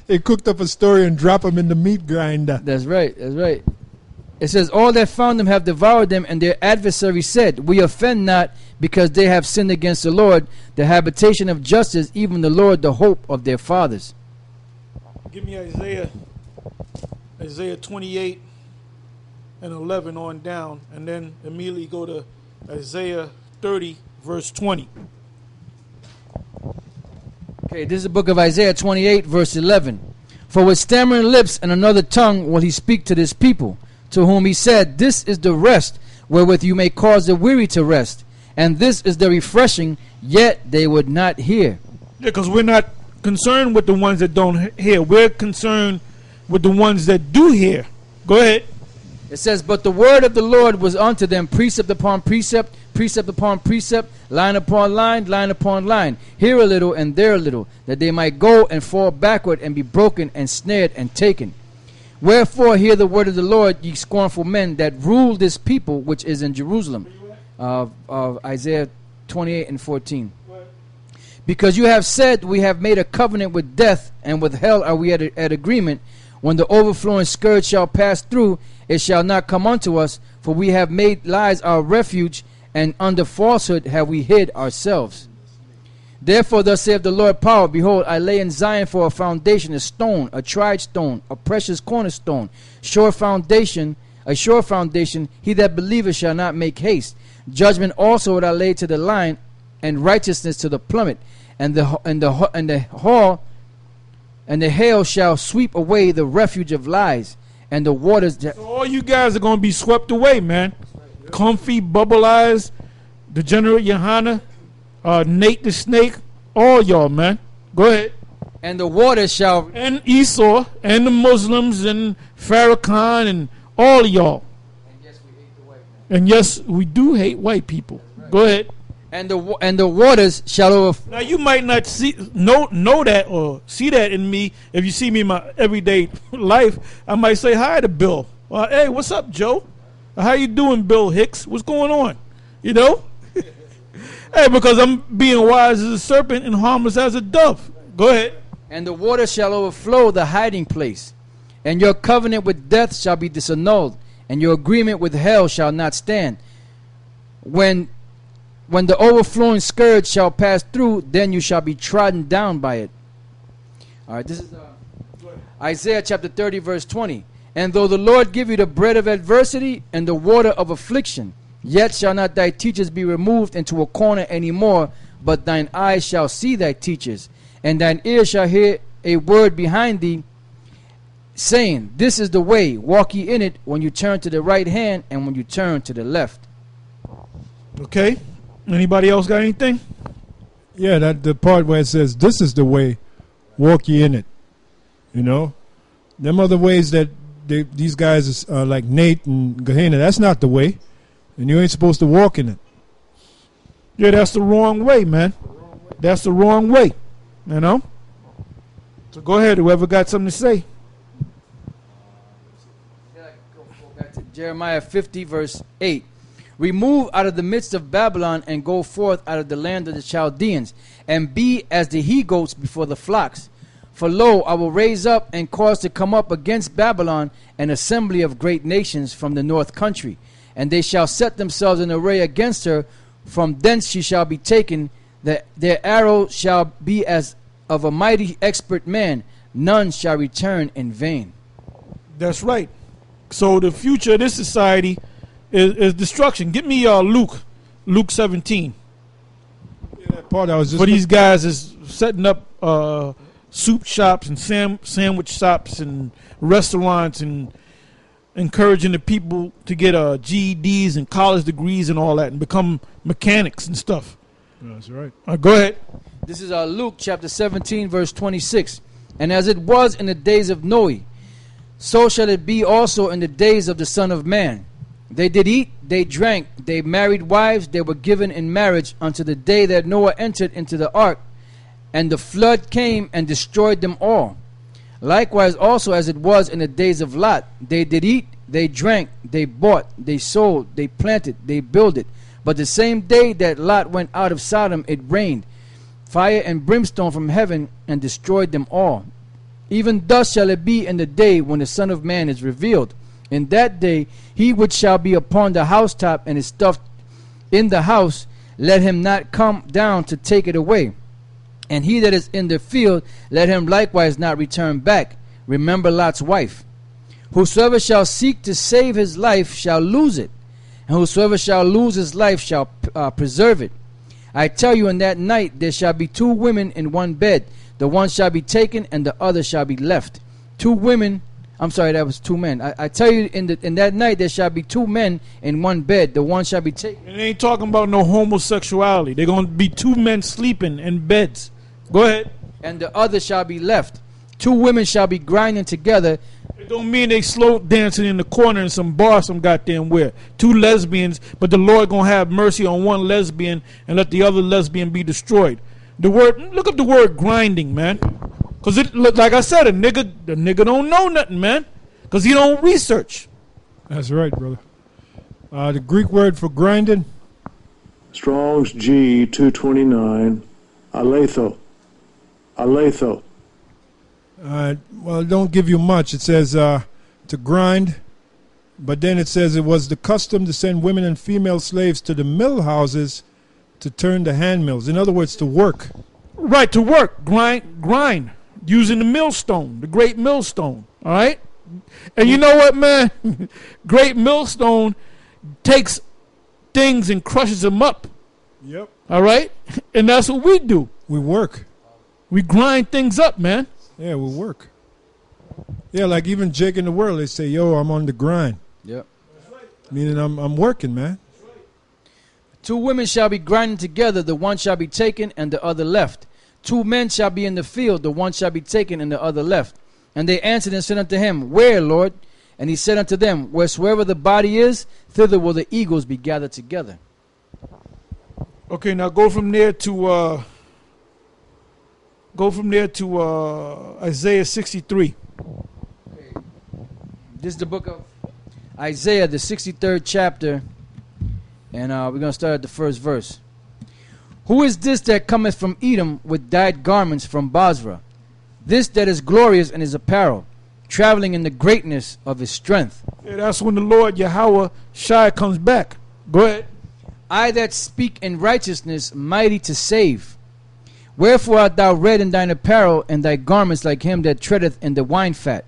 They cooked up a story and dropped them in the meat grinder. That's right. That's right. It says, all that found them have devoured them, and their adversaries said, we offend not, because they have sinned against the Lord, the habitation of justice, even the Lord, the hope of their fathers. Give me Isaiah 28 and 11 on down, and then immediately go to Isaiah 30, verse 20. Okay, this is the book of Isaiah 28, verse 11. For with stammering lips and another tongue will he speak to this people, to whom he said, this is the rest wherewith you may cause the weary to rest, and this is the refreshing, yet they would not hear. Yeah, because we're not concerned with the ones that don't hear. We're concerned with the ones that do hear. Go ahead. It says, but the word of the Lord was unto them precept upon precept, precept upon precept, line upon line, line upon line, here a little and there a little, that they might go and fall backward and be broken and snared and taken. Wherefore hear the word of the Lord, ye scornful men that rule this people which is in Jerusalem. Of Isaiah 28 and 14. Because you have said, we have made a covenant with death, and with hell are we at agreement. When the overflowing scourge shall pass through, it shall not come unto us, for we have made lies our refuge, and under falsehood have we hid ourselves. Therefore thus saith the Lord power, behold, I lay in Zion for a foundation, a stone, a tried stone, a precious cornerstone, sure foundation, a sure foundation, he that believeth shall not make haste. Judgment also would I lay to the line, and righteousness to the plummet, and the hail shall sweep away the refuge of lies, and the waters. So all you guys are going to be swept away, man. Comfy, Bubble Eyes, Degenerate Johanna, Nate the Snake, all y'all, man. Go ahead. And the waters shall. And Esau, and the Muslims, and Farrakhan, and all of y'all. And yes, we do hate white people. Right. Go ahead. And the waters shall overflow. Now you might not know that or see that in me. If you see me in my everyday life, I might say hi to Bill. Hey, what's up, Joe? How you doing, Bill Hicks? What's going on? You know? Hey, because I'm being wise as a serpent and harmless as a dove. Go ahead. And the waters shall overflow the hiding place, and your covenant with death shall be disannulled, and your agreement with hell shall not stand. When the overflowing scourge shall pass through, then you shall be trodden down by it. All right, this is Isaiah chapter 30, verse 20. And though the Lord give you the bread of adversity and the water of affliction, yet shall not thy teachers be removed into a corner any more, but thine eyes shall see thy teachers, and thine ears shall hear a word behind thee, saying, this is the way, walk ye in it, when you turn to the right hand and when you turn to the left. Okay. Anybody else got anything? Yeah, that the part where it says, this is the way, walk ye in it. You know? Them other ways that these guys are like Nate and Gehenna, that's not the way. And you ain't supposed to walk in it. Yeah, that's the wrong way, man. That's the wrong way. You know? So go ahead, whoever got something to say. Go back to Jeremiah 50, verse 8. Remove out of the midst of Babylon, and go forth out of the land of the Chaldeans, and be as the he-goats before the flocks. For lo, I will raise up and cause to come up against Babylon an assembly of great nations from the north country, and they shall set themselves in array against her. From thence she shall be taken. Their arrow shall be as of a mighty expert man. None shall return in vain. That's right. So the future of this society is destruction. Get me Luke 17. Yeah, that part I was just for these guys is setting up soup shops and sandwich shops and restaurants and encouraging the people to get GEDs and college degrees and all that and become mechanics and stuff. That's right. Go ahead. This is Luke chapter 17, verse 26. And as it was in the days of Noe, so shall it be also in the days of the Son of Man. They did eat, they drank, they married wives, they were given in marriage unto the day that Noah entered into the ark, and the flood came and destroyed them all. Likewise also as it was in the days of Lot, they did eat, they drank, they bought, they sold, they planted, they builded. But the same day that Lot went out of Sodom, it rained. fire and brimstone from heaven, and destroyed them all. Even thus shall it be in the day when the Son of Man is revealed. In that day he which shall be upon the housetop and is stuffed in the house, let him not come down to take it away. And he that is in the field, let him likewise not return back. Remember Lot's wife. Whosoever shall seek to save his life shall lose it, and whosoever shall lose his life shall preserve it. I tell you, in that night there shall be two women in one bed. The one shall be taken, and the other shall be left. Two women, I'm sorry, that was two men. I tell you, in that night there shall be two men in one bed. The one shall be taken. And they ain't talking about no homosexuality. They're going to be two men sleeping in beds. Go ahead. And the other shall be left. Two women shall be grinding together. It don't mean they slow dancing in the corner in some bar some goddamn where. Two lesbians, but the Lord gonna have mercy on one lesbian and let the other lesbian be destroyed. The word, look up the word grinding, man. Cause it look like I said, the nigga don't know nothing, man. Cause he don't research. That's right, brother. The Greek word for grinding. Strong's G 229. Aletho. Aletho. Well, it don't give you much. It says to grind, but then it says it was the custom to send women and female slaves to the mill houses to turn the hand mills. In other words, to work. Right, to work. Grind. Using the millstone, the great millstone. All right? And you know what, man? Great millstone takes things and crushes them up. Yep. All right? And that's what we do. We work. We grind things up, man. Yeah, we work. Yeah, like even Jake in the World, they say, yo, I'm on the grind. Yep. Meaning I'm working, man. Two women shall be grinding together, the one shall be taken and the other left. Two men shall be in the field, the one shall be taken and the other left. And they answered and said unto him, Where, Lord? And he said unto them, Wheresoever the body is, thither will the eagles be gathered together. Okay, now go from there to Isaiah 63. This is the book of Isaiah, the 63rd chapter, and we're going to start at the first verse. Who is this that cometh from Edom with dyed garments from Basra? This that is glorious in his apparel, traveling in the greatness of his strength. Yeah, that's when the Lord Yahweh Shai comes back. Go ahead. I that speak in righteousness, mighty to save. Wherefore art thou red in thine apparel, and thy garments like him that treadeth in the wine fat?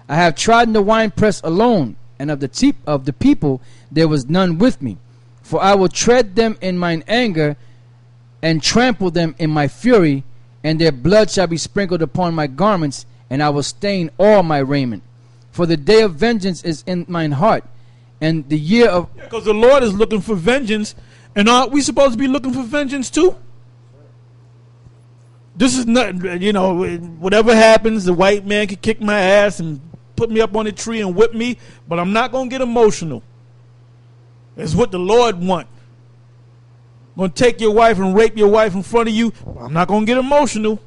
I have trodden the winepress alone, and of the people there was none with me. For I will tread them in mine anger, and trample them in my fury, and their blood shall be sprinkled upon my garments, and I will stain all my raiment. For the day of vengeance is in mine heart, and the year of... Because the Lord is looking for vengeance, and aren't we supposed to be looking for vengeance too? This is not, whatever happens, the white man can kick my ass and put me up on a tree and whip me, but I'm not going to get emotional. It's what the Lord wants. I'm going to take your wife and rape your wife in front of you. I'm not going to get emotional.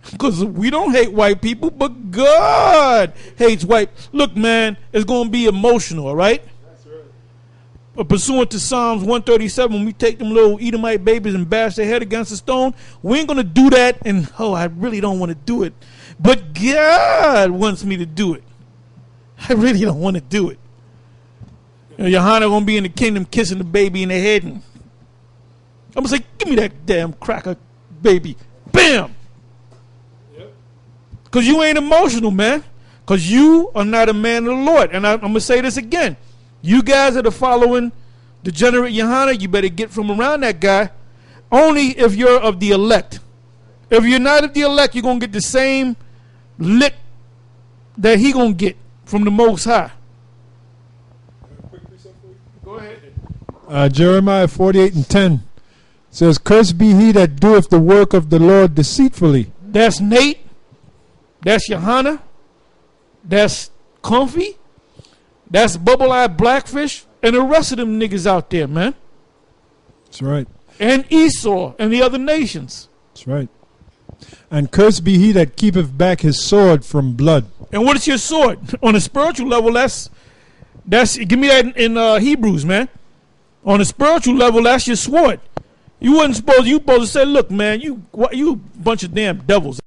Because we don't hate white people, but God hates white. Look, man, it's going to be emotional, all right? That's right. But pursuant to Psalms 137, when we take them little Edomite babies and bash their head against a stone, we ain't going to do that. And, I really don't want to do it. But God wants me to do it. I really don't want to do it. Johanna going to be in the kingdom kissing the baby in the head. And I'm going to say, give me that damn cracker, baby. Bam! Because you ain't emotional, man. Because you are not a man of the Lord. And I'm going to say this again. You guys that are following degenerate Johanna, you better get from around that guy. Only if you're of the elect. If you're not of the elect, you're going to get the same lick that he going to get from the Most High. Go ahead. Jeremiah 48:10 says, Cursed be he that doeth the work of the Lord deceitfully. That's Nate. That's Johanna. That's Comfy. That's Bubble-Eyed Blackfish. And the rest of them niggas out there, man. That's right. And Esau and the other nations. That's right. And cursed be he that keepeth back his sword from blood. And what is your sword? On a spiritual level, that's give me that in Hebrews, man. On a spiritual level, that's your sword. You wasn't supposed. You supposed to say, "Look, man, you bunch of damn devils."